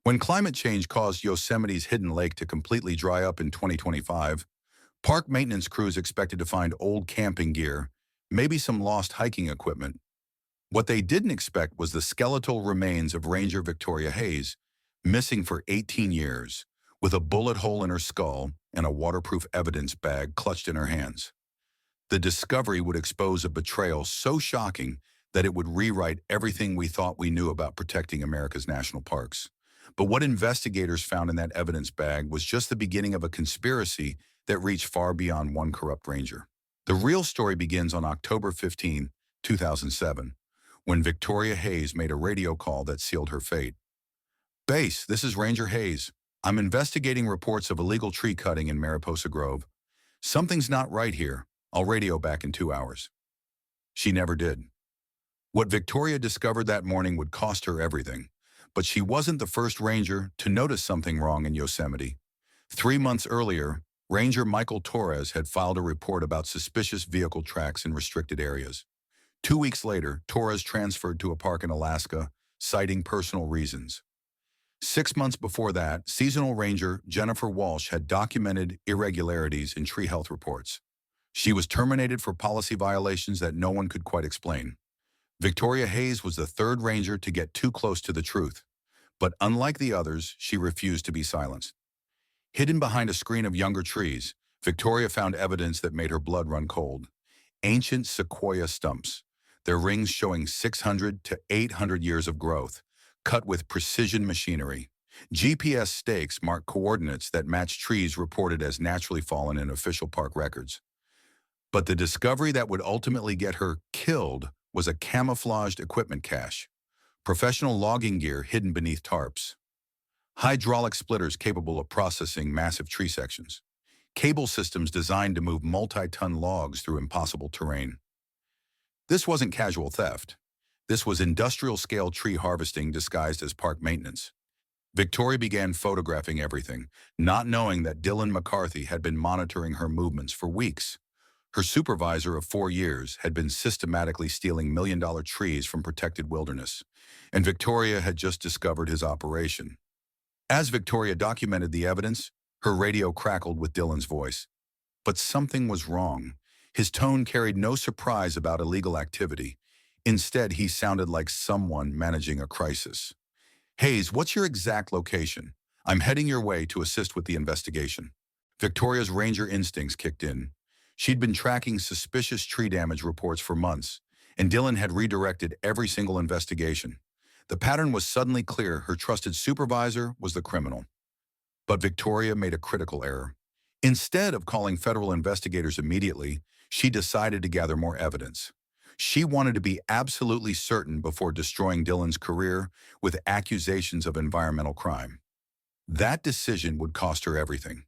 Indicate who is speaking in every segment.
Speaker 1: When climate change caused Yosemite's hidden lake to completely dry up in 2025, park maintenance crews expected to find old camping gear, maybe some lost hiking equipment. What they didn't expect was the skeletal remains of Ranger Victoria Hayes, missing for 18 years, with a bullet hole in her skull and a waterproof evidence bag clutched in her hands. The discovery would expose a betrayal so shocking that it would rewrite everything we thought we knew about protecting America's national parks. But what investigators found in that evidence bag was just the beginning of a conspiracy that reached far beyond one corrupt ranger. The real story begins on October 15, 2007, when Victoria Hayes made a radio call that sealed her fate. "Base, this is Ranger Hayes. I'm investigating reports of illegal tree cutting in Mariposa Grove. Something's not right here. I'll radio back in 2 hours." She never did. What Victoria discovered that morning would cost her everything, but she wasn't the first ranger to notice something wrong in Yosemite. 3 months earlier, Ranger Michael Torres had filed a report about suspicious vehicle tracks in restricted areas. 2 weeks later, Torres transferred to a park in Alaska, citing personal reasons. 6 months before that, seasonal ranger Jennifer Walsh had documented irregularities in tree health reports. She was terminated for policy violations that no one could quite explain. Victoria Hayes was the third ranger to get too close to the truth, but unlike the others, she refused to be silenced. Hidden behind a screen of younger trees, Victoria found evidence that made her blood run cold. Ancient sequoia stumps, their rings showing 600 to 800 years of growth, cut with precision machinery. GPS stakes mark coordinates that match trees reported as naturally fallen in official park records. But the discovery that would ultimately get her killed was a camouflaged equipment cache. Professional logging gear hidden beneath tarps. Hydraulic splitters capable of processing massive tree sections. Cable systems designed to move multi-ton logs through impossible terrain. This wasn't casual theft. This was industrial-scale tree harvesting disguised as park maintenance. Victoria began photographing everything, not knowing that Dylan McCarthy had been monitoring her movements for weeks. Her supervisor of 4 years had been systematically stealing million-dollar trees from protected wilderness, and Victoria had just discovered his operation. As Victoria documented the evidence, her radio crackled with Dylan's voice. But something was wrong. His tone carried no surprise about illegal activity. Instead, he sounded like someone managing a crisis. "Hayes, what's your exact location? I'm heading your way to assist with the investigation." Victoria's ranger instincts kicked in. She'd been tracking suspicious tree damage reports for months, and Dylan had redirected every single investigation. The pattern was suddenly clear. Her trusted supervisor was the criminal. But Victoria made a critical error. Instead of calling federal investigators immediately, she decided to gather more evidence. She wanted to be absolutely certain before destroying Dylan's career with accusations of environmental crime. That decision would cost her everything.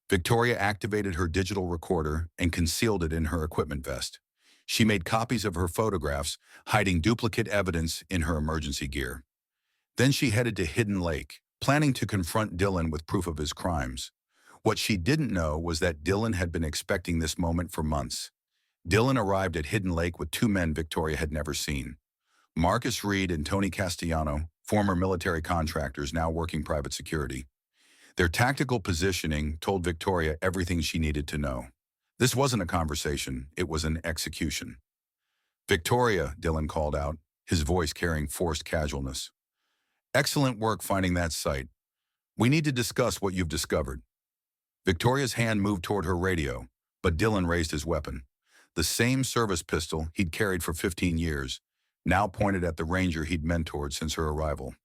Speaker 1: Victoria activated her digital recorder and concealed it in her equipment vest. She made copies of her photographs, hiding duplicate evidence in her emergency gear. Then she headed to Hidden Lake, planning to confront Dylan with proof of his crimes. What she didn't know was that Dylan had been expecting this moment for months. Dylan arrived at Hidden Lake with two men Victoria had never seen. Marcus Reed and Tony Castellano, former military contractors now working private security. Their tactical positioning told Victoria everything she needed to know. This wasn't a conversation, it was an execution. "Victoria," Dylan called out, his voice carrying forced casualness. "Excellent work finding that site. We need to discuss what you've discovered." Victoria's hand moved toward her radio, but Dylan raised his weapon. The same service pistol he'd carried for 15 years, now pointed at the ranger he'd mentored since her arrival.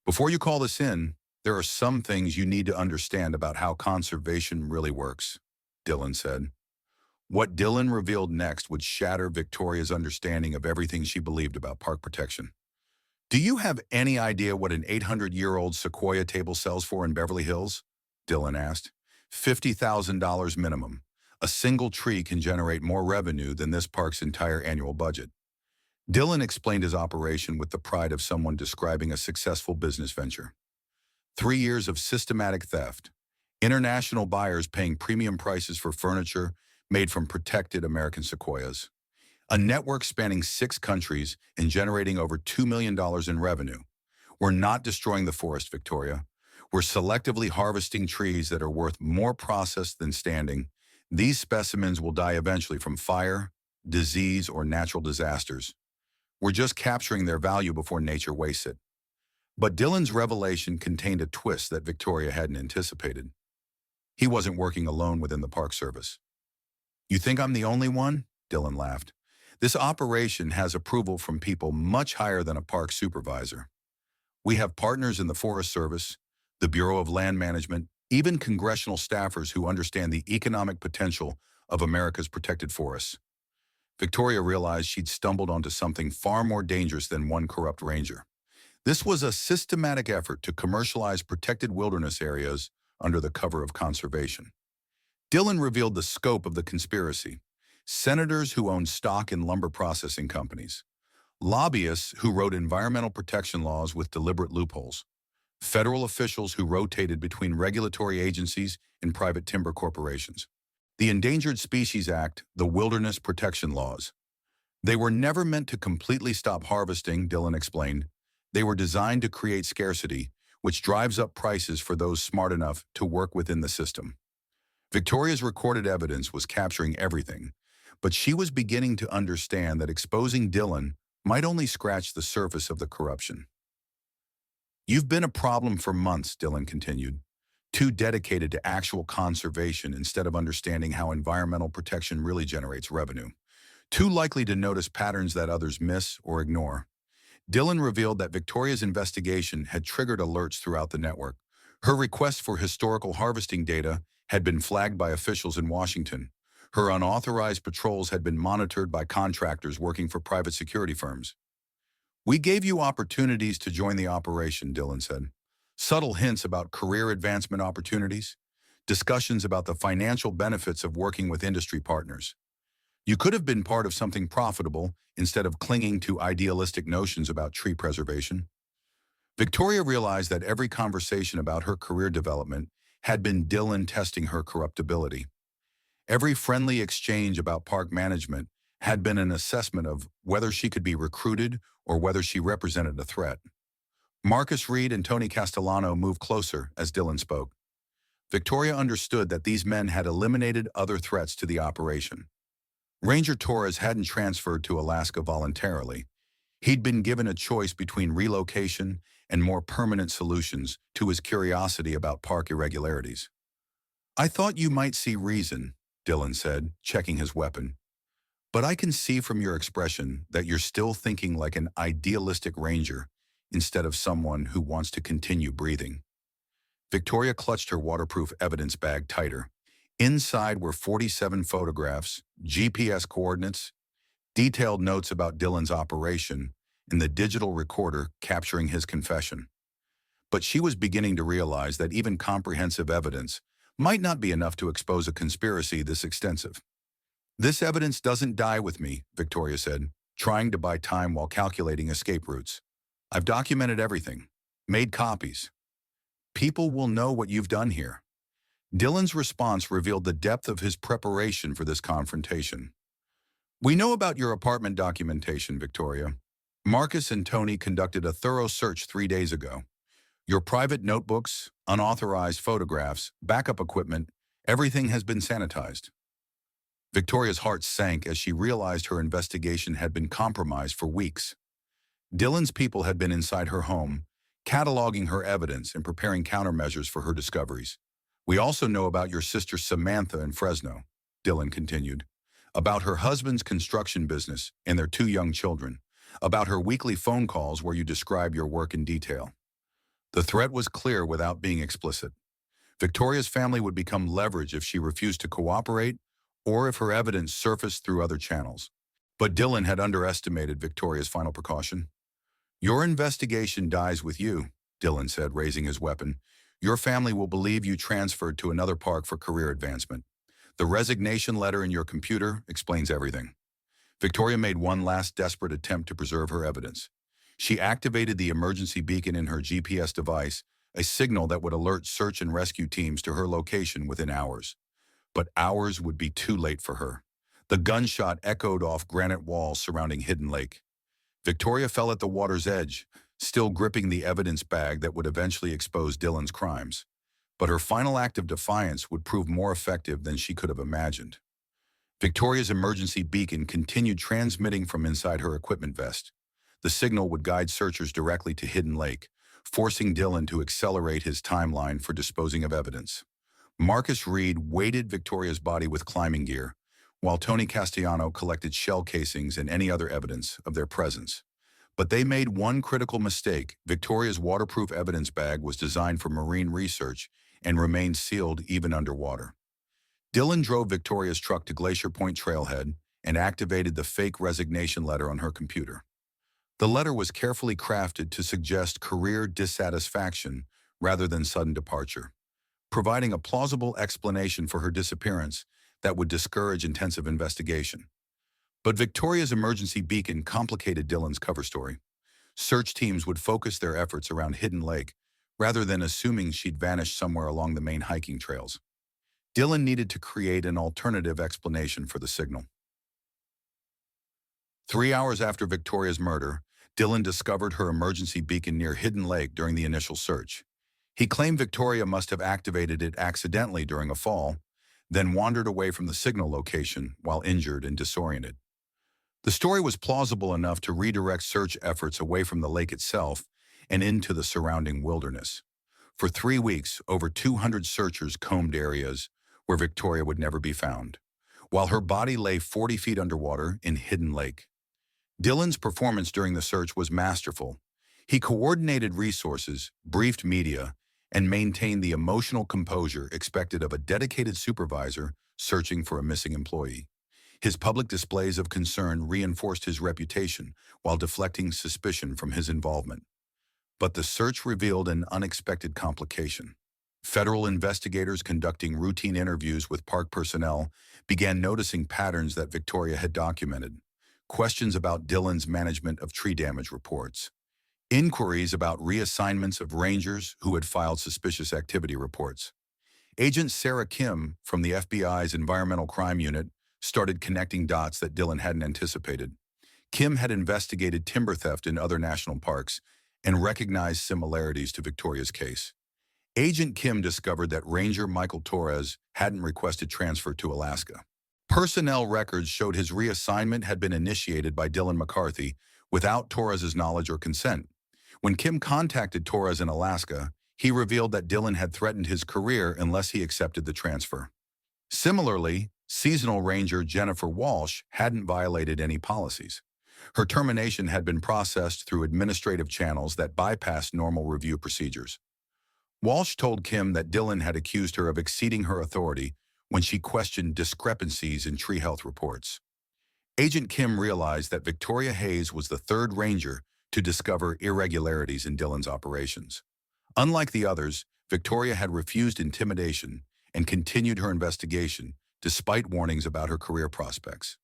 Speaker 1: "Before you call this in, there are some things you need to understand about how conservation really works," Dylan said. What Dylan revealed next would shatter Victoria's understanding of everything she believed about park protection. "Do you have any idea what an 800-year-old sequoia table sells for in Beverly Hills?" Dylan asked. $50,000 minimum. A single tree can generate more revenue than this park's entire annual budget. Dylan explained his operation with the pride of someone describing a successful business venture. 3 years of systematic theft. International buyers paying premium prices for furniture made from protected American sequoias. A network spanning 6 countries and generating over $2 million in revenue. We're not destroying the forest, Victoria. We're selectively harvesting trees that are worth more processed than standing. These specimens will die eventually from fire, disease, or natural disasters. We're just capturing their value before nature wastes it. But Dylan's revelation contained a twist that Victoria hadn't anticipated. He wasn't working alone within the Park Service. You think I'm the only one? Dylan laughed. This operation has approval from people much higher than a park supervisor. We have partners in the Forest Service, the Bureau of Land Management, even congressional staffers who understand the economic potential of America's protected forests. Victoria realized she'd stumbled onto something far more dangerous than one corrupt ranger. This was a systematic effort to commercialize protected wilderness areas under the cover of conservation. Dylan revealed the scope of the conspiracy. Senators who owned stock in lumber processing companies, lobbyists who wrote environmental protection laws with deliberate loopholes, federal officials who rotated between regulatory agencies and private timber corporations. The Endangered Species Act, the wilderness protection laws. They were never meant to completely stop harvesting, Dylan explained. They were designed to create scarcity, which drives up prices for those smart enough to work within the system. Victoria's recorded evidence was capturing everything, but she was beginning to understand that exposing Dylan might only scratch the surface of the corruption. You've been a problem for months, Dylan continued, too dedicated to actual conservation instead of understanding how environmental protection really generates revenue, too likely to notice patterns that others miss or ignore. Dylan revealed that Victoria's investigation had triggered alerts throughout the network. Her request for historical harvesting data had been flagged by officials in Washington. Her unauthorized patrols had been monitored by contractors working for private security firms. We gave you opportunities to join the operation, Dylan said. Subtle hints about career advancement opportunities, discussions about the financial benefits of working with industry partners. You could have been part of something profitable instead of clinging to idealistic notions about tree preservation. Victoria realized that every conversation about her career development had been Dylan testing her corruptibility. Every friendly exchange about park management had been an assessment of whether she could be recruited or whether she represented a threat. Marcus Reed and Tony Castellano moved closer as Dylan spoke. Victoria understood that these men had eliminated other threats to the operation. Ranger Torres hadn't transferred to Alaska voluntarily. He'd been given a choice between relocation and more permanent solutions to his curiosity about park irregularities. I thought you might see reason, Dylan said, checking his weapon. But I can see from your expression that you're still thinking like an idealistic ranger instead of someone who wants to continue breathing. Victoria clutched her waterproof evidence bag tighter. Inside were 47 photographs, GPS coordinates, detailed notes about Dylan's operation, and the digital recorder capturing his confession. But she was beginning to realize that even comprehensive evidence might not be enough to expose a conspiracy this extensive. This evidence doesn't die with me, Victoria said, trying to buy time while calculating escape routes. I've documented everything, made copies. People will know what you've done here. Dylan's response revealed the depth of his preparation for this confrontation. We know about your apartment documentation, Victoria. Marcus and Tony conducted a thorough search 3 days ago. Your private notebooks, unauthorized photographs, backup equipment, everything has been sanitized. Victoria's heart sank as she realized her investigation had been compromised for weeks. Dylan's people had been inside her home, cataloging her evidence and preparing countermeasures for her discoveries. We also know about your sister Samantha in Fresno, Dylan continued, about her husband's construction business and their 2 young children, about her weekly phone calls where you describe your work in detail. The threat was clear without being explicit. Victoria's family would become leverage if she refused to cooperate or if her evidence surfaced through other channels. But Dylan had underestimated Victoria's final precaution. Your investigation dies with you, Dylan said, raising his weapon. Your family will believe you transferred to another park for career advancement. The resignation letter in your computer explains everything. Victoria made one last desperate attempt to preserve her evidence. She activated the emergency beacon in her GPS device, a signal that would alert search and rescue teams to her location within hours. But hours would be too late for her. The gunshot echoed off granite walls surrounding Hidden Lake. Victoria fell at the water's edge, still gripping the evidence bag that would eventually expose Dylan's crimes. But her final act of defiance would prove more effective than she could have imagined. Victoria's emergency beacon continued transmitting from inside her equipment vest. The signal would guide searchers directly to Hidden Lake, forcing Dylan to accelerate his timeline for disposing of evidence. Marcus Reed weighted Victoria's body with climbing gear, while Tony Castellano collected shell casings and any other evidence of their presence. But they made one critical mistake. Victoria's waterproof evidence bag was designed for marine research and remained sealed even underwater. Dylan drove Victoria's truck to Glacier Point Trailhead and activated the fake resignation letter on her computer. The letter was carefully crafted to suggest career dissatisfaction rather than sudden departure, providing a plausible explanation for her disappearance that would discourage intensive investigation. But Victoria's emergency beacon complicated Dylan's cover story. Search teams would focus their efforts around Hidden Lake rather than assuming she'd vanished somewhere along the main hiking trails. Dylan needed to create an alternative explanation for the signal. 3 hours after Victoria's murder, Dylan discovered her emergency beacon near Hidden Lake during the initial search. He claimed Victoria must have activated it accidentally during a fall, then wandered away from the signal location while injured and disoriented. The story was plausible enough to redirect search efforts away from the lake itself and into the surrounding wilderness. For 3 weeks, over 200 searchers combed areas where Victoria would never be found, while her body lay 40 feet underwater in Hidden Lake. Dylan's performance during the search was masterful. He coordinated resources, briefed media, and maintained the emotional composure expected of a dedicated supervisor searching for a missing employee. His public displays of concern reinforced his reputation while deflecting suspicion from his involvement. But the search revealed an unexpected complication. Federal investigators conducting routine interviews with park personnel began noticing patterns that Victoria had documented. Questions about Dylan's management of tree damage reports. Inquiries about reassignments of rangers who had filed suspicious activity reports. Agent Sarah Kim from the FBI's Environmental Crime Unit started connecting dots that Dylan hadn't anticipated. Kim had investigated timber theft in other national parks and recognized similarities to Victoria's case. Agent Kim discovered that Ranger Michael Torres hadn't requested transfer to Alaska. Personnel records showed his reassignment had been initiated by Dylan McCarthy without Torres's knowledge or consent. When Kim contacted Torres in Alaska, he revealed that Dylan had threatened his career unless he accepted the transfer. Similarly, seasonal ranger Jennifer Walsh hadn't violated any policies. Her termination had been processed through administrative channels that bypassed normal review procedures. Walsh told Kim that Dylan had accused her of exceeding her authority when she questioned discrepancies in tree health reports. Agent Kim realized that Victoria Hayes was the third ranger to discover irregularities in Dylan's operations. Unlike the others, Victoria had refused intimidation and continued her investigation despite warnings about her career prospects.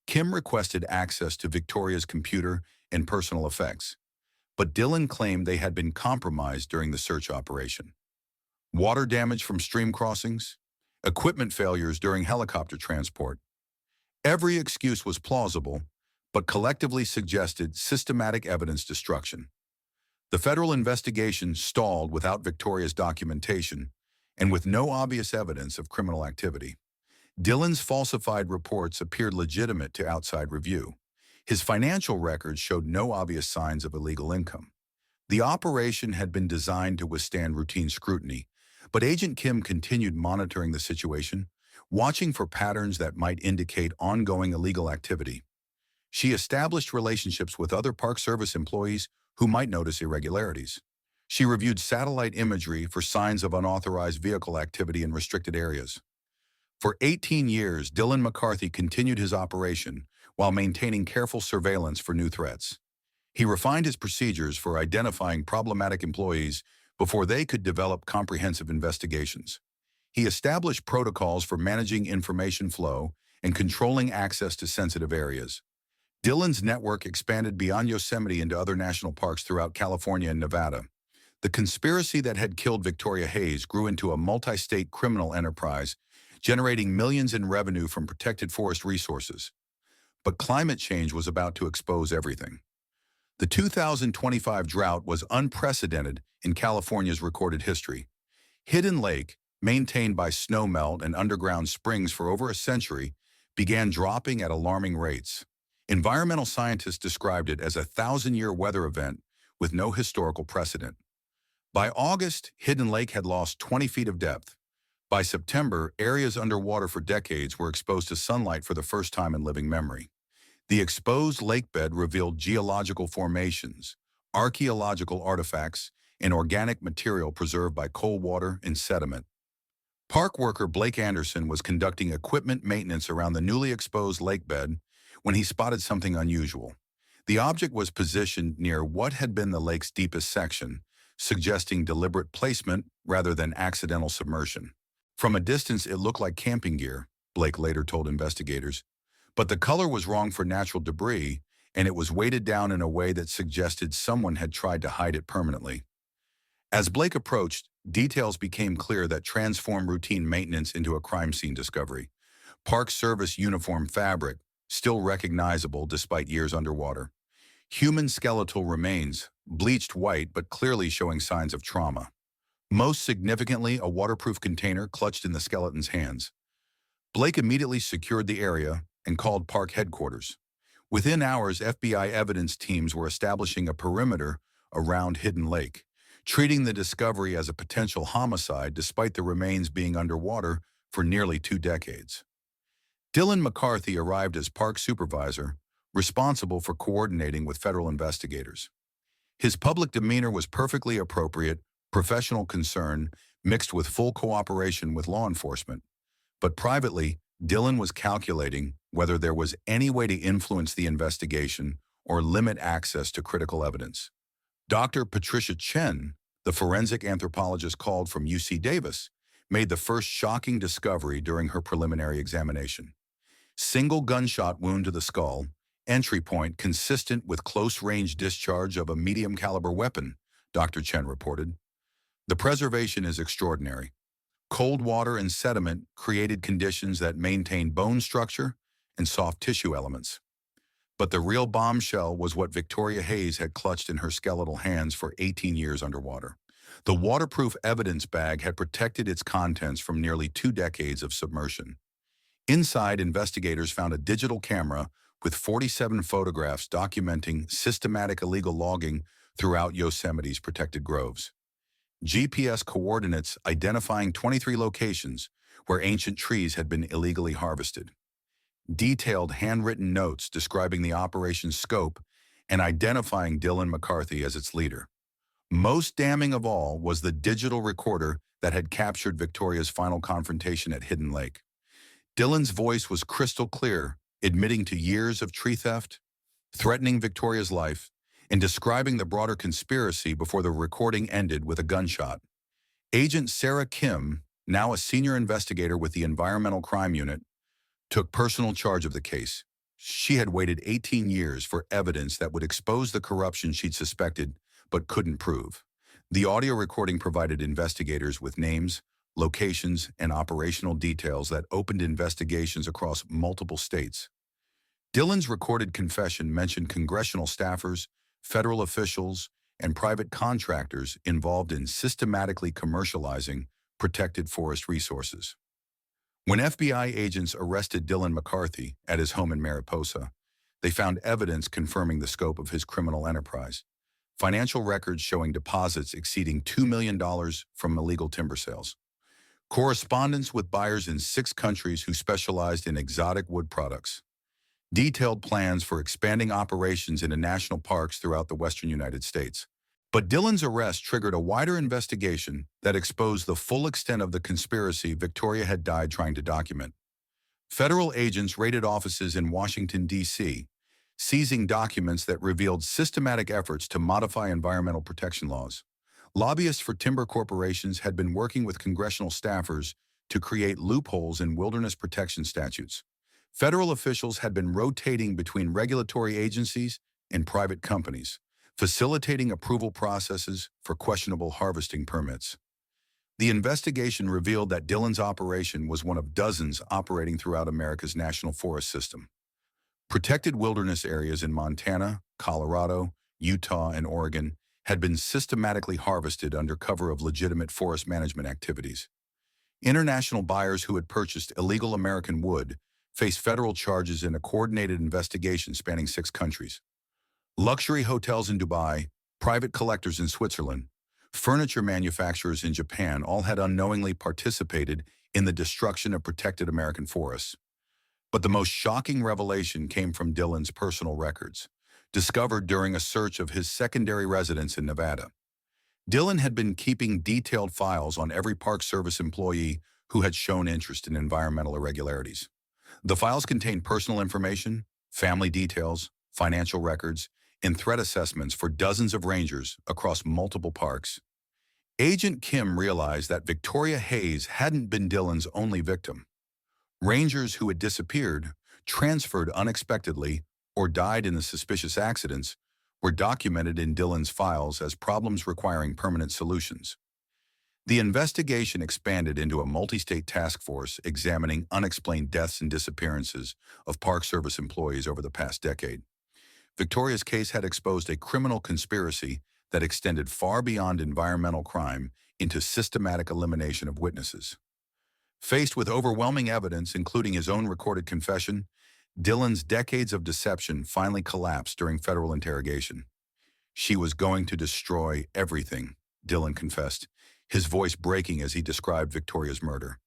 Speaker 1: Kim requested access to Victoria's computer and personal effects, but Dylan claimed they had been compromised during the search operation. Water damage from stream crossings, equipment failures during helicopter transport. Every excuse was plausible, but collectively suggested systematic evidence destruction. The federal investigation stalled without Victoria's documentation and with no obvious evidence of criminal activity. Dylan's falsified reports appeared legitimate to outside review. His financial records showed no obvious signs of illegal income. The operation had been designed to withstand routine scrutiny, but Agent Kim continued monitoring the situation, watching for patterns that might indicate ongoing illegal activity. She established relationships with other Park Service employees who might notice irregularities. She reviewed satellite imagery for signs of unauthorized vehicle activity in restricted areas. For 18 years, Dylan McCarthy continued his operation while maintaining careful surveillance for new threats. He refined his procedures for identifying problematic employees before they could develop comprehensive investigations. He established protocols for managing information flow and controlling access to sensitive areas. Dylan's network expanded beyond Yosemite into other national parks throughout California and Nevada. The conspiracy that had killed Victoria Hayes grew into a multi-state criminal enterprise, generating millions in revenue from protected forest resources. But climate change was about to expose everything. The 2025 drought was unprecedented in California's recorded history. Hidden Lake, maintained by snowmelt and underground springs for over a century, began dropping at alarming rates. Environmental scientists described it as a thousand-year weather event with no historical precedent. By August, Hidden Lake had lost 20 feet of depth. By September, areas underwater for decades were exposed to sunlight for the first time in living memory. The exposed lakebed revealed geological formations, archaeological artifacts, and organic material preserved by cold water and sediment. Park worker Blake Anderson was conducting equipment maintenance around the newly exposed lakebed when he spotted something unusual. The object was positioned near what had been the lake's deepest section, suggesting deliberate placement rather than accidental submersion. From a distance, it looked like camping gear, Blake later told investigators. But the color was wrong for natural debris, and it was weighted down in a way that suggested someone had tried to hide it permanently. As Blake approached, details became clear that transformed routine maintenance into a crime scene discovery. Park Service uniform fabric, still recognizable despite years underwater. Human skeletal remains, bleached white but clearly showing signs of trauma. Most significantly, a waterproof container clutched in the skeleton's hands. Blake immediately secured the area and called Park headquarters. Within hours, FBI evidence teams were establishing a perimeter around Hidden Lake, treating the discovery as a potential homicide despite the remains being underwater for nearly 2 decades. Dylan McCarthy arrived as park supervisor, responsible for coordinating with federal investigators. His public demeanor was perfectly appropriate, professional concern mixed with full cooperation with law enforcement. But privately, Dylan was calculating whether there was any way to influence the investigation or limit access to critical evidence. Dr. Patricia Chen, the forensic anthropologist called from UC Davis, made the first shocking discovery during her preliminary examination. Single gunshot wound to the skull, entry point consistent with close-range discharge of a medium-caliber weapon, Dr. Chen reported. The preservation is extraordinary. Cold water and sediment created conditions that maintain bone structure and soft tissue elements. But the real bombshell was what Victoria Hayes had clutched in her skeletal hands for 18 years underwater. The waterproof evidence bag had protected its contents from nearly 2 decades of submersion. Inside, investigators found a digital camera with 47 photographs documenting systematic illegal logging throughout Yosemite's protected groves. GPS coordinates identifying 23 locations where ancient trees had been illegally harvested. Detailed handwritten notes describing the operation's scope and identifying Dylan McCarthy as its leader. Most damning of all was the digital recorder that had captured Victoria's final confrontation at Hidden Lake. Dylan's voice was crystal clear, admitting to years of tree theft, threatening Victoria's life, and describing the broader conspiracy before the recording ended with a gunshot. Agent Sarah Kim, now a senior investigator with the Environmental Crime Unit, took personal charge of the case. She had waited 18 years for evidence that would expose the corruption she'd suspected but couldn't prove. The audio recording provided investigators with names, locations, and operational details that opened investigations across multiple states. Dylan's recorded confession mentioned congressional staffers, federal officials, and private contractors involved in systematically commercializing protected forest resources. When FBI agents arrested Dylan McCarthy at his home in Mariposa, they found evidence confirming the scope of his criminal enterprise. Financial records showing deposits exceeding $2 million from illegal timber sales. Correspondence with buyers in 6 countries who specialized in exotic wood products. Detailed plans for expanding operations into national parks throughout the western United States. But Dylan's arrest triggered a wider investigation that exposed the full extent of the conspiracy Victoria had died trying to document. Federal agents raided offices in Washington, D.C., seizing documents that revealed systematic efforts to modify environmental protection laws. Lobbyists for timber corporations had been working with congressional staffers to create loopholes in wilderness protection statutes. Federal officials had been rotating between regulatory agencies and private companies, facilitating approval processes for questionable harvesting permits. The investigation revealed that Dylan's operation was one of dozens operating throughout America's national forest system. Protected wilderness areas in Montana, Colorado, Utah, and Oregon had been systematically harvested under cover of legitimate forest management activities. International buyers who had purchased illegal American wood faced federal charges in a coordinated investigation spanning 6 countries. Luxury hotels in Dubai, private collectors in Switzerland, furniture manufacturers in Japan all had unknowingly participated in the destruction of protected American forests. But the most shocking revelation came from Dillon's personal records, discovered during a search of his secondary residence in Nevada. Dillon had been keeping detailed files on every Park Service employee who had shown interest in environmental irregularities. The files contained personal information, family details, financial records, and threat assessments for dozens of rangers across multiple parks. Agent Kim realized that Victoria Hayes hadn't been Dillon's only victim. Rangers who had disappeared, transferred unexpectedly, or died in the suspicious accidents were documented in Dillon's files as problems requiring permanent solutions. The investigation expanded into a multi-state task force examining unexplained deaths and disappearances of Park Service employees over the past decade. Victoria's case had exposed a criminal conspiracy that extended far beyond environmental crime into systematic elimination of witnesses. Faced with overwhelming evidence, including his own recorded confession, Dillon's decades of deception finally collapsed during federal interrogation. "She was going to destroy everything," Dillon confessed, his voice breaking as he described Victoria's murder.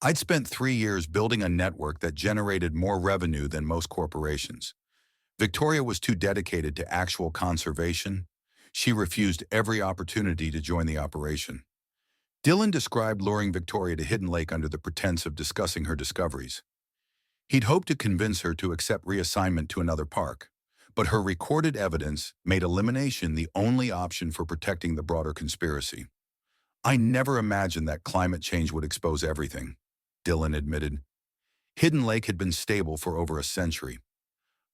Speaker 1: "I'd spent 3 years building a network that generated more revenue than most corporations. Victoria was too dedicated to actual conservation. She refused every opportunity to join the operation." Dillon described luring Victoria to Hidden Lake under the pretense of discussing her discoveries. He'd hoped to convince her to accept reassignment to another park, but her recorded evidence made elimination the only option for protecting the broader conspiracy. "I never imagined that climate change would expose everything," Dillon admitted. "Hidden Lake had been stable for over a century.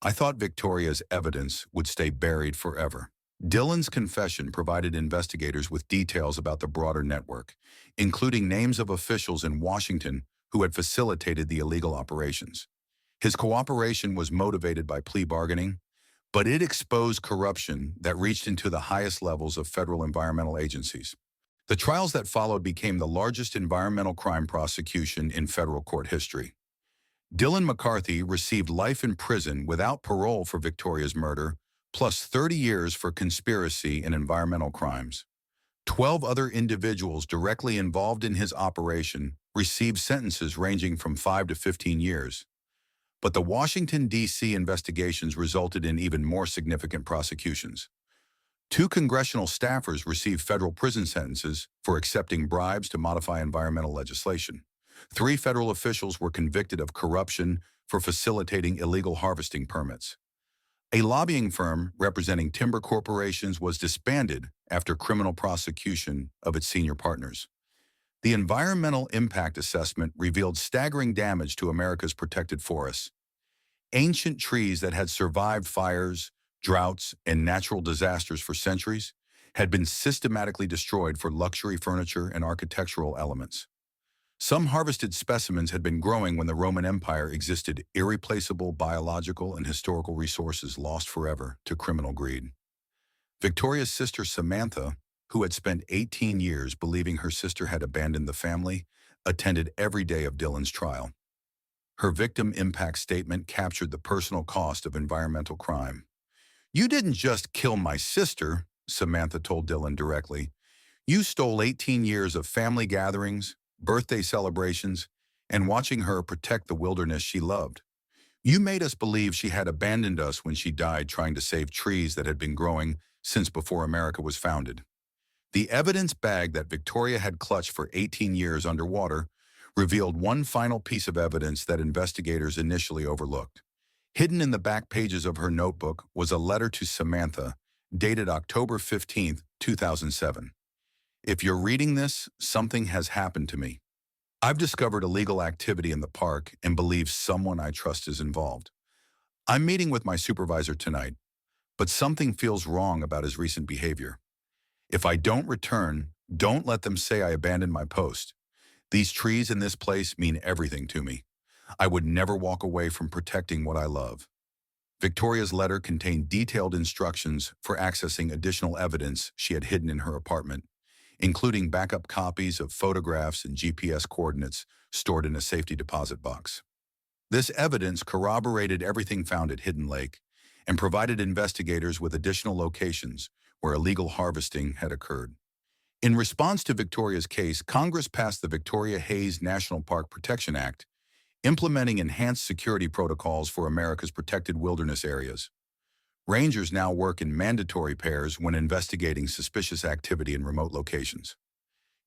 Speaker 1: I thought Victoria's evidence would stay buried forever." Dillon's confession provided investigators with details about the broader network, including names of officials in Washington who had facilitated the illegal operations. His cooperation was motivated by plea bargaining, but it exposed corruption that reached into the highest levels of federal environmental agencies. The trials that followed became the largest environmental crime prosecution in federal court history. Dillon McCarthy received life in prison without parole for Victoria's murder, plus 30 years for conspiracy and environmental crimes. 12 other individuals directly involved in his operation received sentences ranging from 5 to 15 years. But the Washington, D.C. investigations resulted in even more significant prosecutions. 2 congressional staffers received federal prison sentences for accepting bribes to modify environmental legislation. 3 federal officials were convicted of corruption for facilitating illegal harvesting permits. A lobbying firm representing timber corporations was disbanded after criminal prosecution of its senior partners. The environmental impact assessment revealed staggering damage to America's protected forests. Ancient trees that had survived fires, droughts, and natural disasters for centuries had been systematically destroyed for luxury furniture and architectural elements. Some harvested specimens had been growing when the Roman Empire existed, irreplaceable biological and historical resources lost forever to criminal greed. Victoria's sister Samantha, who had spent 18 years believing her sister had abandoned the family, attended every day of Dillon's trial. Her victim impact statement captured the personal cost of environmental crime. "You didn't just kill my sister," Samantha told Dillon directly. "You stole 18 years of family gatherings, birthday celebrations, and watching her protect the wilderness she loved. You made us believe she had abandoned us when she died trying to save trees that had been growing since before America was founded." The evidence bag that Victoria had clutched for 18 years underwater revealed one final piece of evidence that investigators initially overlooked. Hidden in the back pages of her notebook was a letter to Samantha, dated October 15, 2007. "If you're reading this, something has happened to me. I've discovered illegal activity in the park and believe someone I trust is involved. I'm meeting with my supervisor tonight, but something feels wrong about his recent behavior. If I don't return, don't let them say I abandoned my post. These trees in this place mean everything to me. I would never walk away from protecting what I love." Victoria's letter contained detailed instructions for accessing additional evidence she had hidden in her apartment, including backup copies of photographs and GPS coordinates stored in a safety deposit box. This evidence corroborated everything found at Hidden Lake and provided investigators with additional locations where illegal harvesting had occurred. In response to Victoria's case, Congress passed the Victoria Hayes National Park Protection Act, implementing enhanced security protocols for America's protected wilderness areas. Rangers now work in mandatory pairs when investigating suspicious activity in remote locations.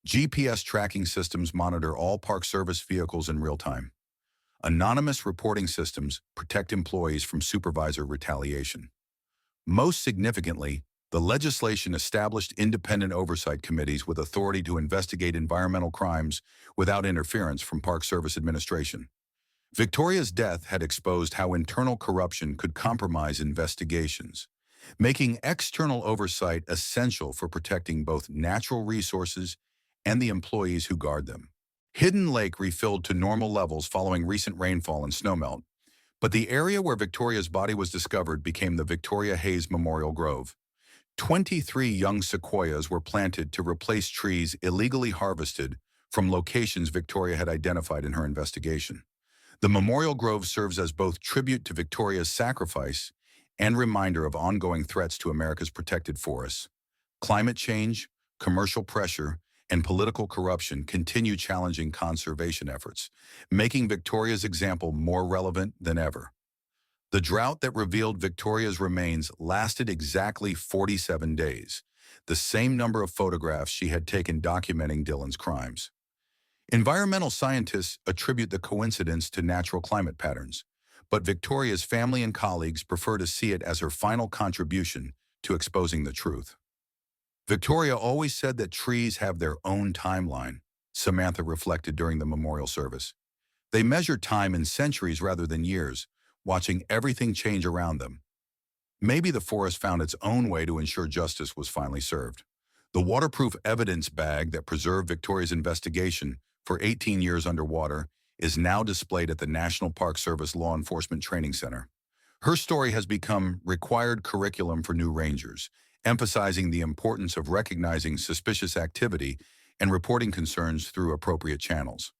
Speaker 1: GPS tracking systems monitor all Park Service vehicles in real time. Anonymous reporting systems protect employees from supervisor retaliation. Most significantly, the legislation established independent oversight committees with authority to investigate environmental crimes without interference from Park Service administration. Victoria's death had exposed how internal corruption could compromise investigations, making external oversight essential for protecting both natural resources and the employees who guard them. Hidden Lake refilled to normal levels following recent rainfall and snowmelt, but the area where Victoria's body was discovered became the Victoria Hayes Memorial Grove. 23 young sequoias were planted to replace trees illegally harvested from locations Victoria had identified in her investigation. The Memorial Grove serves as both tribute to Victoria's sacrifice and reminder of ongoing threats to America's protected forests. Climate change, commercial pressure, and political corruption continue challenging conservation efforts, making Victoria's example more relevant than ever. The drought that revealed Victoria's remains lasted exactly 47 days, the same number of photographs she had taken documenting Dylan's crimes. Environmental scientists attribute the coincidence to natural climate patterns, but Victoria's family and colleagues prefer to see it as her final contribution to exposing the truth. Victoria always said that trees have their own timeline, Samantha reflected during the memorial service. They measure time in centuries rather than years, watching everything change around them. Maybe the forest found its own way to ensure justice was finally served. The waterproof evidence bag that preserved Victoria's investigation for 18 years underwater is now displayed at the National Park Service Law Enforcement Training Center. Her story has become required curriculum for new rangers, emphasizing the importance of recognizing suspicious activity and reporting concerns through appropriate channels.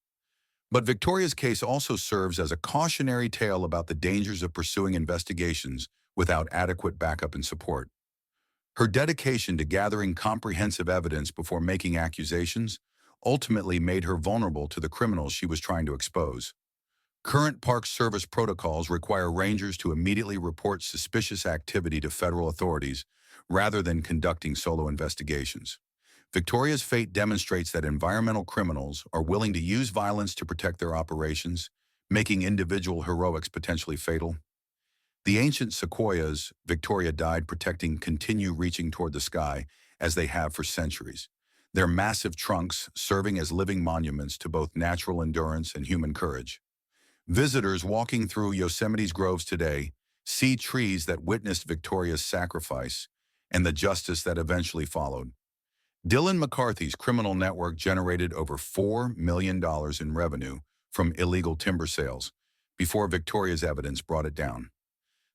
Speaker 1: But Victoria's case also serves as a cautionary tale about the dangers of pursuing investigations without adequate backup and support. Her dedication to gathering comprehensive evidence before making accusations ultimately made her vulnerable to the criminals she was trying to expose. Current Park Service protocols require rangers to immediately report suspicious activity to federal authorities rather than conducting solo investigations. Victoria's fate demonstrates that environmental criminals are willing to use violence to protect their operations, making individual heroics potentially fatal. The ancient sequoias Victoria died protecting continue reaching toward the sky as they have for centuries, their massive trunks serving as living monuments to both natural endurance and human courage. Visitors walking through Yosemite's groves today see trees that witnessed Victoria's sacrifice and the justice that eventually followed. Dylan McCarthy's criminal network generated over $4 million in revenue from illegal timber sales before Victoria's evidence brought it down.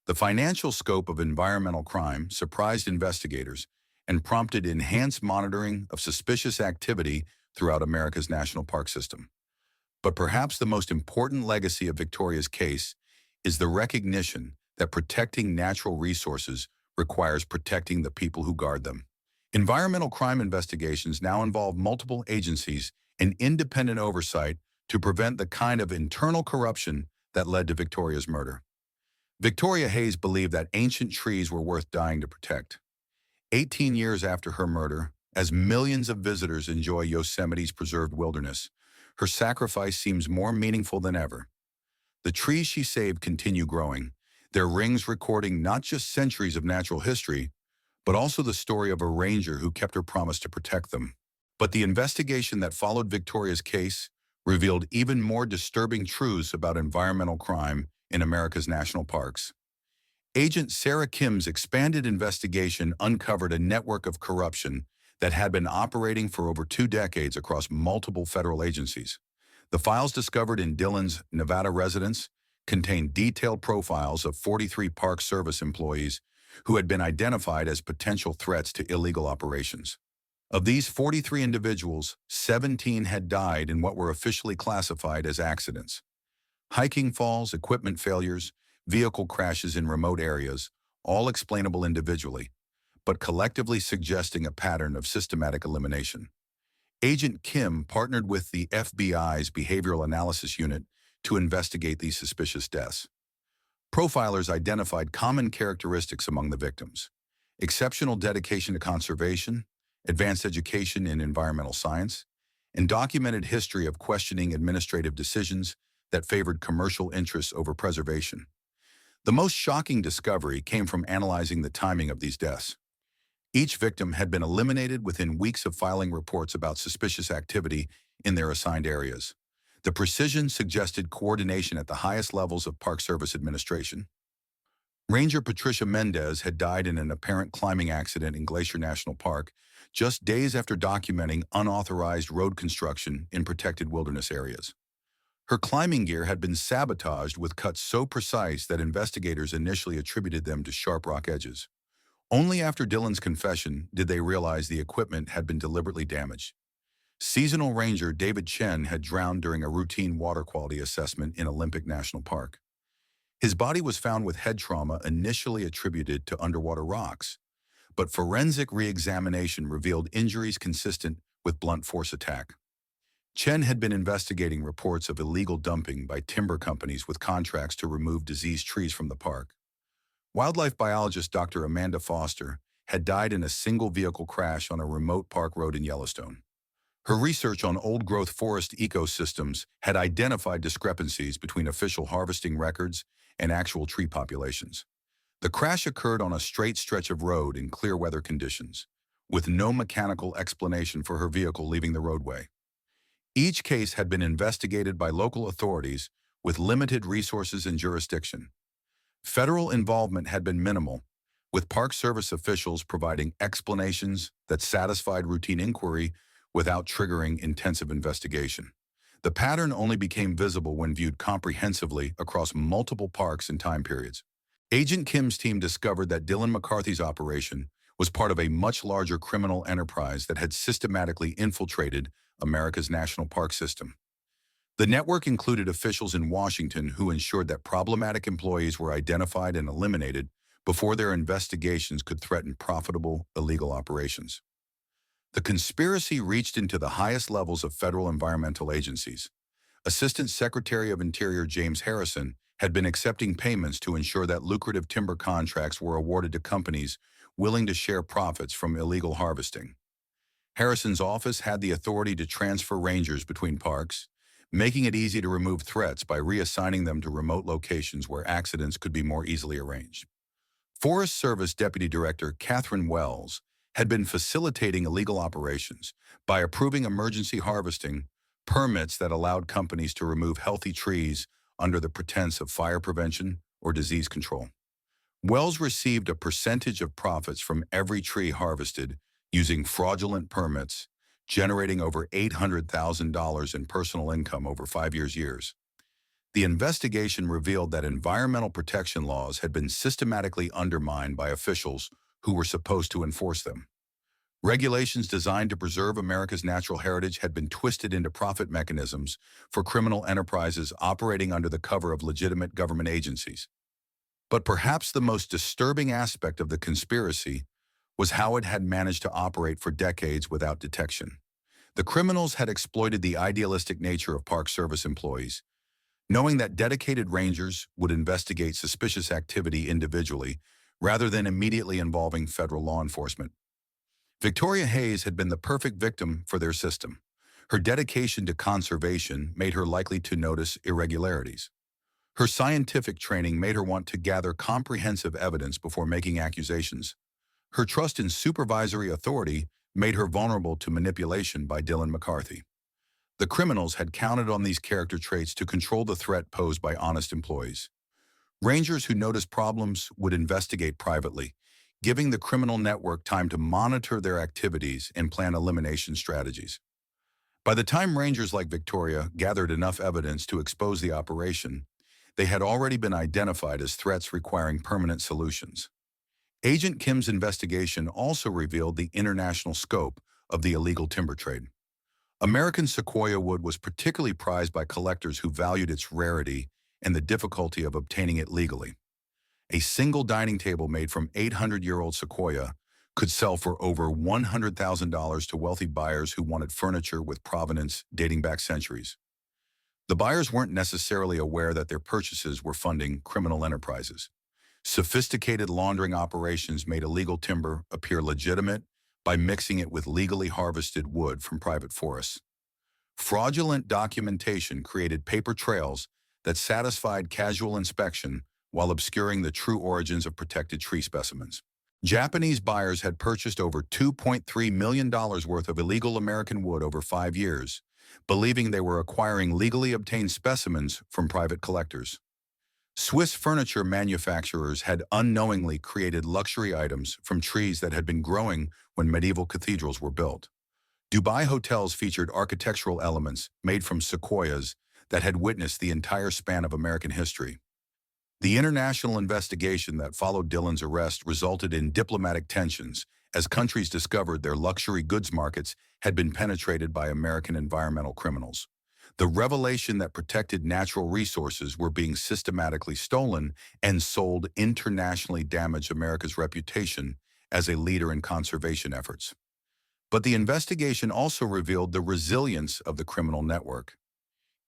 Speaker 1: The financial scope of environmental crime surprised investigators and prompted enhanced monitoring of suspicious activity throughout America's national park system. But perhaps the most important legacy of Victoria's case is the recognition that protecting natural resources requires protecting the people who guard them. Environmental crime investigations now involve multiple agencies and independent oversight to prevent the kind of internal corruption that led to Victoria's murder. Victoria Hayes believed that ancient trees were worth dying to protect. 18 years after her murder, as millions of visitors enjoy Yosemite's preserved wilderness, her sacrifice seems more meaningful than ever. The trees she saved continue growing, their rings recording not just centuries of natural history, but also the story of a ranger who kept her promise to protect them. But the investigation that followed Victoria's case revealed even more disturbing truths about environmental crime in America's national parks. Agent Sarah Kim's expanded investigation uncovered a network of corruption that had been operating for over 2 decades across multiple federal agencies. The files discovered in Dylan's Nevada residence contained detailed profiles of 43 Park Service employees who had been identified as potential threats to illegal operations. Of these 43 individuals, 17 had died in what were officially classified as accidents. Hiking falls, equipment failures, vehicle crashes in remote areas, all explainable individually, but collectively suggesting a pattern of systematic elimination. Agent Kim partnered with the FBI's Behavioral Analysis Unit to investigate these suspicious deaths. Profilers identified common characteristics among the victims: exceptional dedication to conservation, advanced education in environmental science, and documented history of questioning administrative decisions that favored commercial interests over preservation. The most shocking discovery came from analyzing the timing of these deaths. Each victim had been eliminated within weeks of filing reports about suspicious activity in their assigned areas. The precision suggested coordination at the highest levels of Park Service administration. Ranger Patricia Mendez had died in an apparent climbing accident in Glacier National Park just days after documenting unauthorized road construction in protected wilderness areas. Her climbing gear had been sabotaged with cuts so precise that investigators initially attributed them to sharp rock edges. Only after Dylan's confession did they realize the equipment had been deliberately damaged. Seasonal ranger David Chen had drowned during a routine water quality assessment in Olympic National Park. His body was found with head trauma initially attributed to underwater rocks, but forensic re-examination revealed injuries consistent with blunt force attack. Chen had been investigating reports of illegal dumping by timber companies with contracts to remove diseased trees from the park. Wildlife biologist Dr. Amanda Foster had died in a single-vehicle crash on a remote park road in Yellowstone. Her research on old-growth forest ecosystems had identified discrepancies between official harvesting records and actual tree populations. The crash occurred on a straight stretch of road in clear weather conditions, with no mechanical explanation for her vehicle leaving the roadway. Each case had been investigated by local authorities with limited resources and jurisdiction. Federal involvement had been minimal, with Park Service officials providing explanations that satisfied routine inquiry without triggering intensive investigation. The pattern only became visible when viewed comprehensively across multiple parks and time periods. Agent Kim's team discovered that Dylan McCarthy's operation was part of a much larger criminal enterprise that had systematically infiltrated America's national park system. The network included officials in Washington who ensured that problematic employees were identified and eliminated before their investigations could threaten profitable, illegal operations. The conspiracy reached into the highest levels of federal environmental agencies. Assistant Secretary of Interior James Harrison had been accepting payments to ensure that lucrative timber contracts were awarded to companies willing to share profits from illegal harvesting. Harrison's office had the authority to transfer rangers between parks, making it easy to remove threats by reassigning them to remote locations where accidents could be more easily arranged. Forest Service Deputy Director Catherine Wells had been facilitating illegal operations by approving emergency harvesting permits that allowed companies to remove healthy trees under the pretense of fire prevention or disease control. Wells received a percentage of profits from every tree harvested using fraudulent permits, generating over $800,000 in personal income over 5 years. The investigation revealed that environmental protection laws had been systematically undermined by officials who were supposed to enforce them. Regulations designed to preserve America's natural heritage had been twisted into profit mechanisms for criminal enterprises operating under the cover of legitimate government agencies. But perhaps the most disturbing aspect of the conspiracy was how it had managed to operate for decades without detection. The criminals had exploited the idealistic nature of Park Service employees, knowing that dedicated rangers would investigate suspicious activity individually rather than immediately involving federal law enforcement. Victoria Hayes had been the perfect victim for their system. Her dedication to conservation made her likely to notice irregularities. Her scientific training made her want to gather comprehensive evidence before making accusations. Her trust in supervisory authority made her vulnerable to manipulation by Dylan McCarthy. The criminals had counted on these character traits to control the threat posed by honest employees. Rangers who noticed problems would investigate privately, giving the criminal network time to monitor their activities and plan elimination strategies. By the time rangers like Victoria gathered enough evidence to expose the operation, They had already been identified as threats requiring permanent solutions. Agent Kim's investigation also revealed the international scope of the illegal timber trade. American sequoia wood was particularly prized by collectors who valued its rarity and the difficulty of obtaining it legally. A single dining table made from 800-year-old sequoia could sell for over $100,000 to wealthy buyers who wanted furniture with provenance dating back centuries. The buyers weren't necessarily aware that their purchases were funding criminal enterprises. Sophisticated laundering operations made illegal timber appear legitimate by mixing it with legally harvested wood from private forests. Fraudulent documentation created paper trails that satisfied casual inspection while obscuring the true origins of protected tree specimens. Japanese buyers had purchased over $2.3 million worth of illegal American wood over 5 years, believing they were acquiring legally obtained specimens from private collectors. Swiss furniture manufacturers had unknowingly created luxury items from trees that had been growing when medieval cathedrals were built. Dubai hotels featured architectural elements made from sequoias that had witnessed the entire span of American history. The international investigation that followed Dillon's arrest resulted in diplomatic tensions as countries discovered their luxury goods markets had been penetrated by American environmental criminals. The revelation that protected natural resources were being systematically stolen and sold internationally damaged America's reputation as a leader in conservation efforts. But the investigation also revealed the resilience of the criminal network.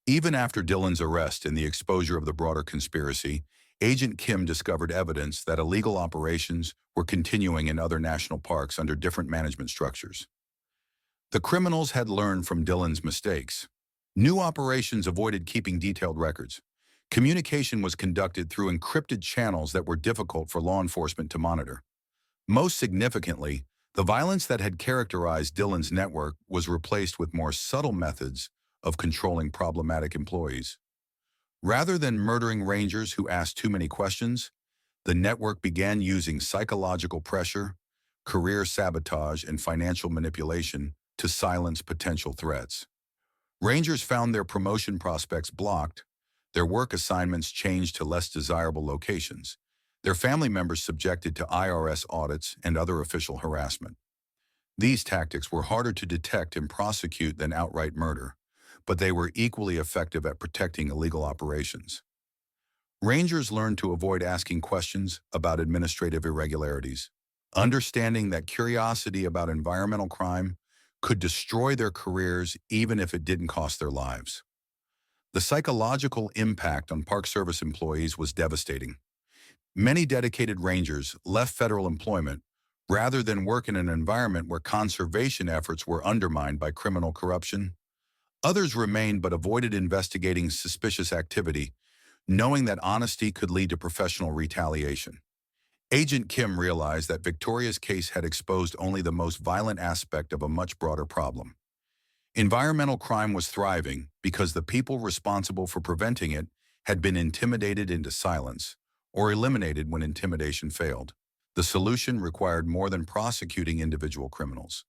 Speaker 1: Even after Dillon's arrest and the exposure of the broader conspiracy, Agent Kim discovered evidence that illegal operations were continuing in other national parks under different management structures. The criminals had learned from Dillon's mistakes. New operations avoided keeping detailed records. Communication was conducted through encrypted channels that were difficult for law enforcement to monitor. Most significantly, the violence that had characterized Dillon's network was replaced with more subtle methods of controlling problematic employees. Rather than murdering rangers who asked too many questions, the network began using psychological pressure, career sabotage, and financial manipulation to silence potential threats. Rangers found their promotion prospects blocked, their work assignments changed to less desirable locations, their family members subjected to IRS audits and other official harassment. These tactics were harder to detect and prosecute than outright murder, but they were equally effective at protecting illegal operations. Rangers learned to avoid asking questions about administrative irregularities, understanding that curiosity about environmental crime could destroy their careers even if it didn't cost their lives. The psychological impact on Park Service employees was devastating. Many dedicated rangers left federal employment rather than work in an environment where conservation efforts were undermined by criminal corruption. Others remained but avoided investigating suspicious activity, knowing that honesty could lead to professional retaliation. Agent Kim realized that Victoria's case had exposed only the most violent aspect of a much broader problem. Environmental crime was thriving because the people responsible for preventing it had been intimidated into silence or eliminated when intimidation failed. The solution required more than prosecuting individual criminals.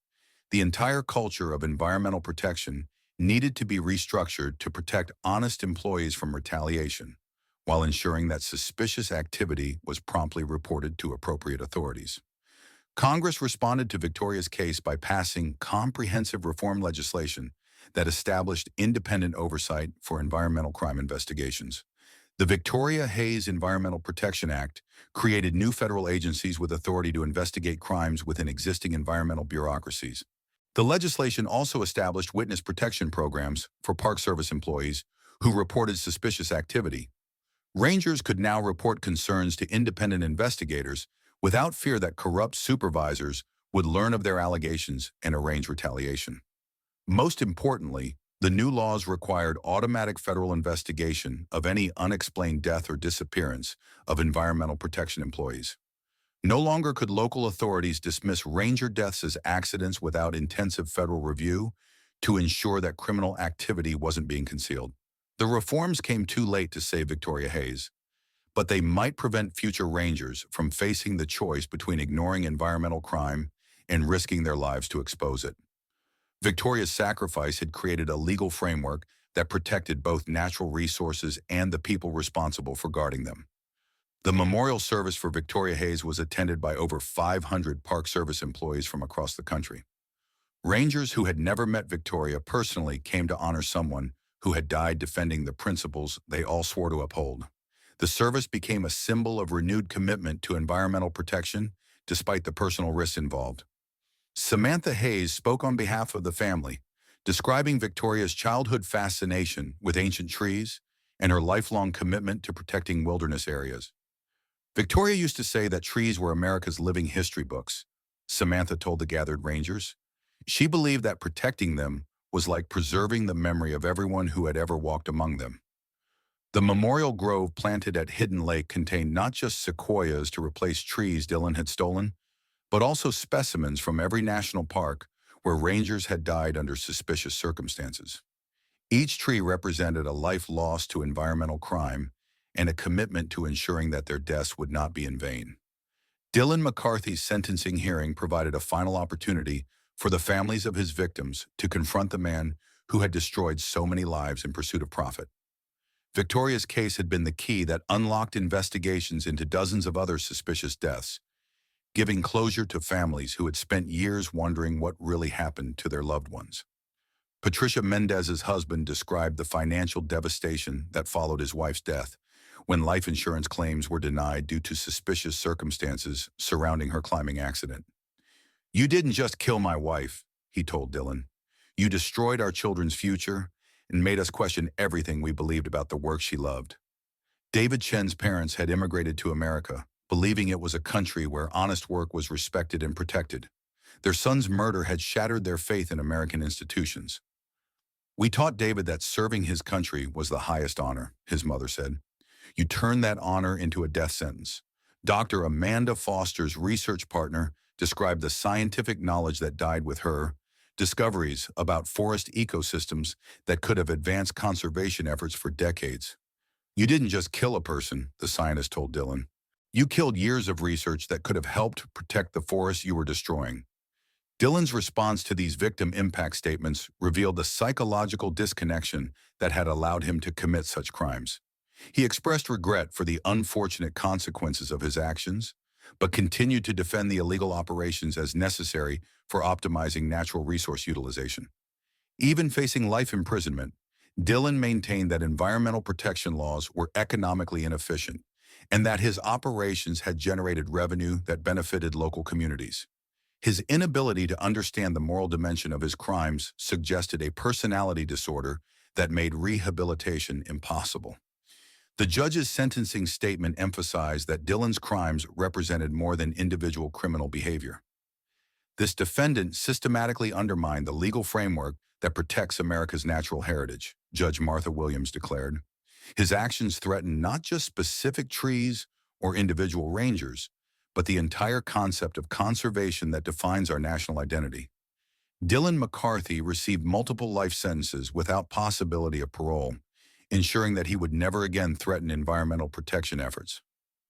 Speaker 1: The entire culture of environmental protection needed to be restructured to protect honest employees from retaliation, while ensuring that suspicious activity was promptly reported to appropriate authorities. Congress responded to Victoria's case by passing comprehensive reform legislation that established independent oversight for environmental crime investigations. The Victoria-Hayes Environmental Protection Act created new federal agencies with authority to investigate crimes within existing environmental bureaucracies. The legislation also established witness protection programs for Park Service employees who reported suspicious activity. Rangers could now report concerns to independent investigators without fear that corrupt supervisors would learn of their allegations and arrange retaliation. Most importantly, the new laws required automatic federal investigation of any unexplained death or disappearance of environmental protection employees. No longer could local authorities dismiss ranger deaths as accidents without intensive federal review to ensure that criminal activity wasn't being concealed. The reforms came too late to save Victoria Hayes, but they might prevent future rangers from facing the choice between ignoring environmental crime and risking their lives to expose it. Victoria's sacrifice had created a legal framework that protected both natural resources and the people responsible for guarding them. The memorial service for Victoria Hayes was attended by over 500 Park Service employees from across the country. Rangers who had never met Victoria personally came to honor someone who had died defending the principles they all swore to uphold. The service became a symbol of renewed commitment to environmental protection despite the personal risks involved. Samantha Hayes spoke on behalf of the family, describing Victoria's childhood fascination with ancient trees and her lifelong commitment to protecting wilderness areas. Victoria used to say that trees were America's living history books, Samantha told the gathered Rangers. She believed that protecting them was like preserving the memory of everyone who had ever walked among them. The memorial grove planted at Hidden Lake contained not just sequoias to replace trees Dillon had stolen, but also specimens from every national park where rangers had died under suspicious circumstances. Each tree represented a life lost to environmental crime and a commitment to ensuring that their deaths would not be in vain. Dylan McCarthy's sentencing hearing provided a final opportunity for the families of his victims to confront the man who had destroyed so many lives in pursuit of profit. Victoria's case had been the key that unlocked investigations into dozens of other suspicious deaths, giving closure to families who had spent years wondering what really happened to their loved ones. Patricia Mendez's husband described the financial devastation that followed his wife's death when life insurance claims were denied due to suspicious circumstances surrounding her climbing accident. "You didn't just kill my wife," he told Dillon. "You destroyed our children's future and made us question everything we believed about the work she loved." David Chen's parents had immigrated to America, believing it was a country where honest work was respected and protected. Their son's murder had shattered their faith in American institutions. "We taught David that serving his country was the highest honor," his mother said. "You turned that honor into a death sentence." Dr. Amanda Foster's research partner described the scientific knowledge that died with her, discoveries about forest ecosystems that could have advanced conservation efforts for decades. "You didn't just kill a person," the scientist told Dillon. "You killed years of research that could have helped protect the forests you were destroying." Dillon's response to these victim impact statements revealed the psychological disconnection that had allowed him to commit such crimes. He expressed regret for the unfortunate consequences of his actions, but continued to defend the illegal operations as necessary for optimizing natural resource utilization. Even facing life imprisonment, Dillon maintained that environmental protection laws were economically inefficient and that his operations had generated revenue that benefited local communities. His inability to understand the moral dimension of his crimes suggested a personality disorder that made rehabilitation impossible. The judge's sentencing statement emphasized that Dillon's crimes represented more than individual criminal behavior. This defendant systematically undermined the legal framework that protects America's natural heritage, Judge Martha Williams declared. His actions threatened not just specific trees or individual rangers, but the entire concept of conservation that defines our national identity. Dylan McCarthy received multiple life sentences without possibility of parole, ensuring that he would never again threaten environmental protection efforts.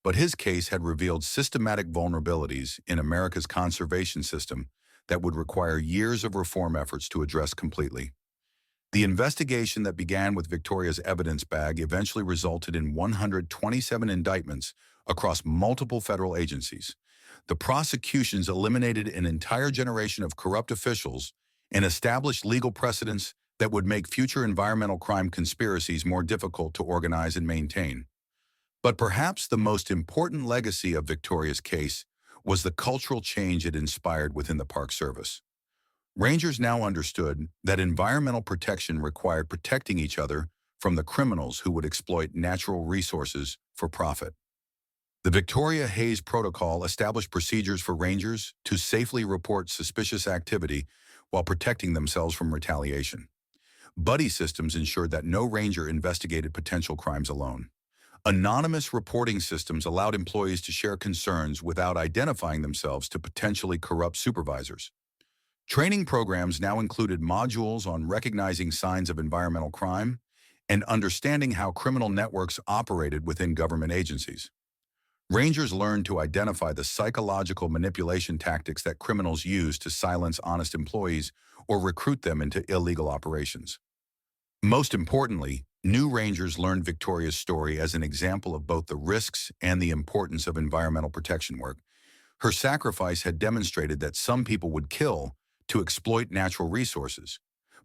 Speaker 1: But his case had revealed systematic vulnerabilities in America's conservation system that would require years of reform efforts to address completely. The investigation that began with Victoria's evidence bag eventually resulted in 127 indictments across multiple federal agencies. The prosecutions eliminated an entire generation of corrupt officials and established legal precedents that would make future environmental crime conspiracies more difficult to organize and maintain. But perhaps the most important legacy of Victoria's case was the cultural change it inspired within the Park Service. Rangers now understood that environmental protection required protecting each other from the criminals who would exploit natural resources for profit. The Victoria Hayes Protocol established procedures for rangers to safely report suspicious activity while protecting themselves from retaliation. Buddy systems ensured that no ranger investigated potential crimes alone. Anonymous reporting systems allowed employees to share concerns without identifying themselves to potentially corrupt supervisors. Training programs now included modules on recognizing signs of environmental crime and understanding how criminal networks operated within government agencies. Rangers learned to identify the psychological manipulation tactics that criminals use to silence honest employees or recruit them into illegal operations. Most importantly, new rangers learned Victoria's story as an example of both the risks and the importance of environmental protection work. Her sacrifice had demonstrated that some people would kill to exploit natural resources,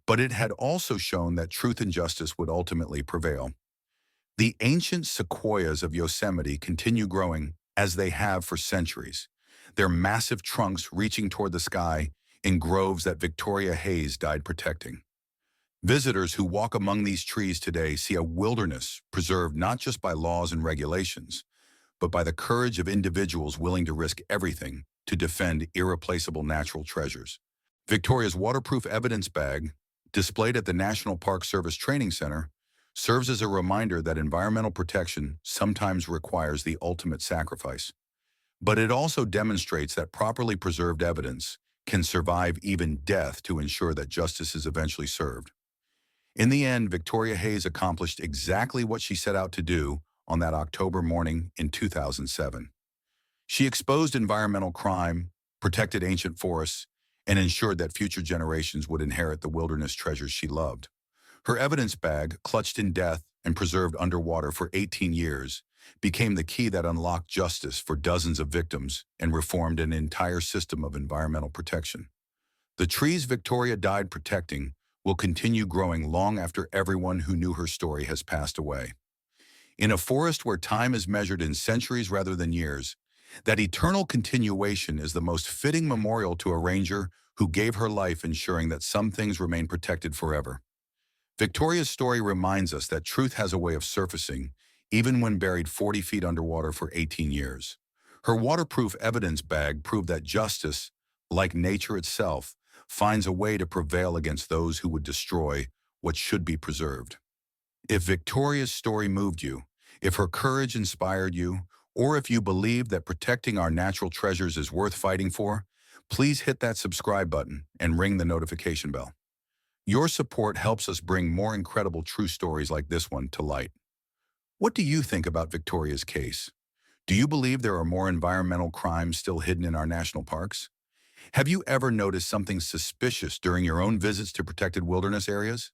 Speaker 1: but it had also shown that truth and justice would ultimately prevail. The ancient sequoias of Yosemite continue growing as they have for centuries, their massive trunks reaching toward the sky in groves that Victoria Hayes died protecting. Visitors who walk among these trees today see a wilderness preserved not just by laws and regulations, but by the courage of individuals willing to risk everything to defend irreplaceable natural treasures. Victoria's waterproof evidence bag, displayed at the National Park Service Training Center, serves as a reminder that environmental protection sometimes requires the ultimate sacrifice. But it also demonstrates that properly preserved evidence can survive even death to ensure that justice is eventually served. In the end, Victoria Hayes accomplished exactly what she set out to do on that October morning in 2007. She exposed environmental crime, protected ancient forests, and ensured that future generations would inherit the wilderness treasures she loved. Her evidence bag, clutched in death and preserved underwater for 18 years, became the key that unlocked justice for dozens of victims and reformed an entire system of environmental protection. The trees Victoria died protecting will continue growing long after everyone who knew her story has passed away. In a forest where time is measured in centuries rather than years, that eternal continuation is the most fitting memorial to a ranger who gave her life ensuring that some things remain protected forever. Victoria's story reminds us that truth has a way of surfacing, even when buried 40 feet underwater for 18 years. Her waterproof evidence bag proved that justice, like nature itself, finds a way to prevail against those who would destroy what should be preserved. If Victoria's story moved you, if her courage inspired you, or if you believe that protecting our natural treasures is worth fighting for, please hit that subscribe button and ring the notification bell. Your support helps us bring more incredible true stories like this one to light. What do you think about Victoria's case? Do you believe there are more environmental crimes still hidden in our national parks? Have you ever noticed something suspicious during your own visits to protected wilderness areas?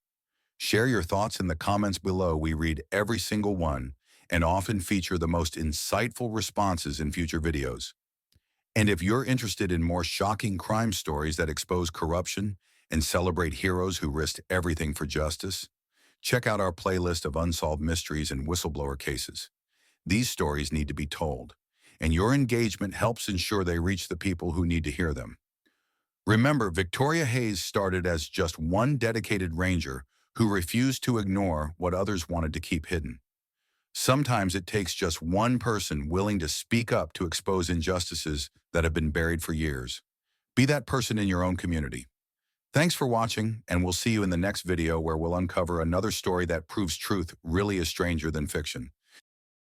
Speaker 1: Share your thoughts in the comments below. We read every single one and often feature the most insightful responses in future videos. And if you're interested in more shocking crime stories that expose corruption and celebrate heroes who risked everything for justice, check out our playlist of unsolved mysteries and whistleblower cases. These stories need to be told, and your engagement helps ensure they reach the people who need to hear them. Remember, Victoria Hayes started as just one dedicated ranger who refused to ignore what others wanted to keep hidden. Sometimes it takes just one person willing to speak up to expose injustices that have been buried for years. Be that person in your own community. Thanks for watching, and we'll see you in the next video where we'll uncover another story that proves truth really is stranger than fiction.